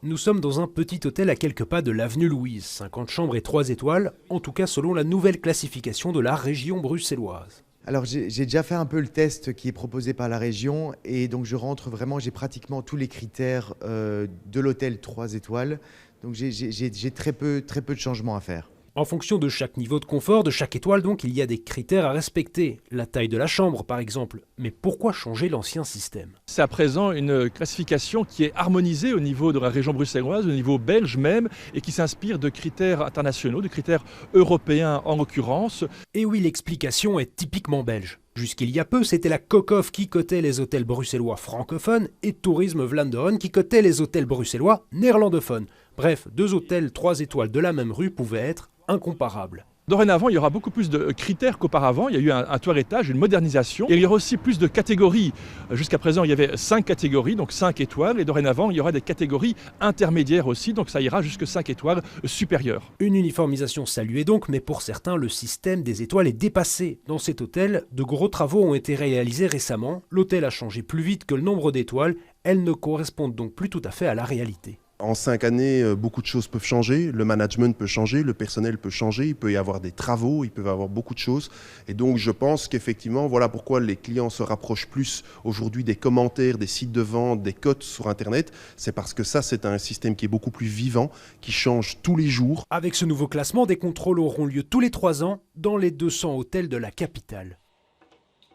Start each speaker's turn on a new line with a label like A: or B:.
A: Nous sommes dans un petit hôtel à quelques pas de l'avenue Louise, 50 chambres et 3 étoiles, en tout cas selon la nouvelle classification de la région bruxelloise.
B: Alors j'ai déjà fait un peu le test qui est proposé par la région et donc je rentre vraiment, j'ai pratiquement tous les critères de l'hôtel 3 étoiles. Donc j'ai très peu de changements à faire.
A: En fonction de chaque niveau de confort, de chaque étoile donc, il y a des critères à respecter. La taille de la chambre par exemple. Mais pourquoi changer l'ancien système?
C: C'est à présent une classification qui est harmonisée au niveau de la région bruxelloise, au niveau belge même, et qui s'inspire de critères internationaux, de critères européens en l'occurrence.
A: Et oui, l'explication est typiquement belge. Jusqu'il y a peu, c'était la Cocoff qui cotait les hôtels bruxellois francophones et Tourisme Vlaanderen qui cotait les hôtels bruxellois néerlandophones. Bref, 2 hôtels 3 étoiles de la même rue pouvaient être incomparables.
C: Dorénavant, il y aura beaucoup plus de critères qu'auparavant. Il y a eu un toilettage, une modernisation. Et il y aura aussi plus de catégories. Jusqu'à présent, il y avait 5 catégories, donc 5 étoiles. Et dorénavant, il y aura des catégories intermédiaires aussi. Donc ça ira jusqu'à 5 étoiles supérieures.
A: Une uniformisation saluée donc, mais pour certains, le système des étoiles est dépassé. Dans cet hôtel, de gros travaux ont été réalisés récemment. L'hôtel a changé plus vite que le nombre d'étoiles. Elles ne correspondent donc plus tout à fait à la réalité.
D: En 5 années, beaucoup de choses peuvent changer, le management peut changer, le personnel peut changer, il peut y avoir des travaux, il peut y avoir beaucoup de choses. Et donc je pense qu'effectivement, voilà pourquoi les clients se rapprochent plus aujourd'hui des commentaires, des sites de vente, des cotes sur Internet. C'est parce que ça, c'est un système qui est beaucoup plus vivant, qui change tous les jours.
A: Avec ce nouveau classement, des contrôles auront lieu tous les 3 ans dans les 200 hôtels de la capitale.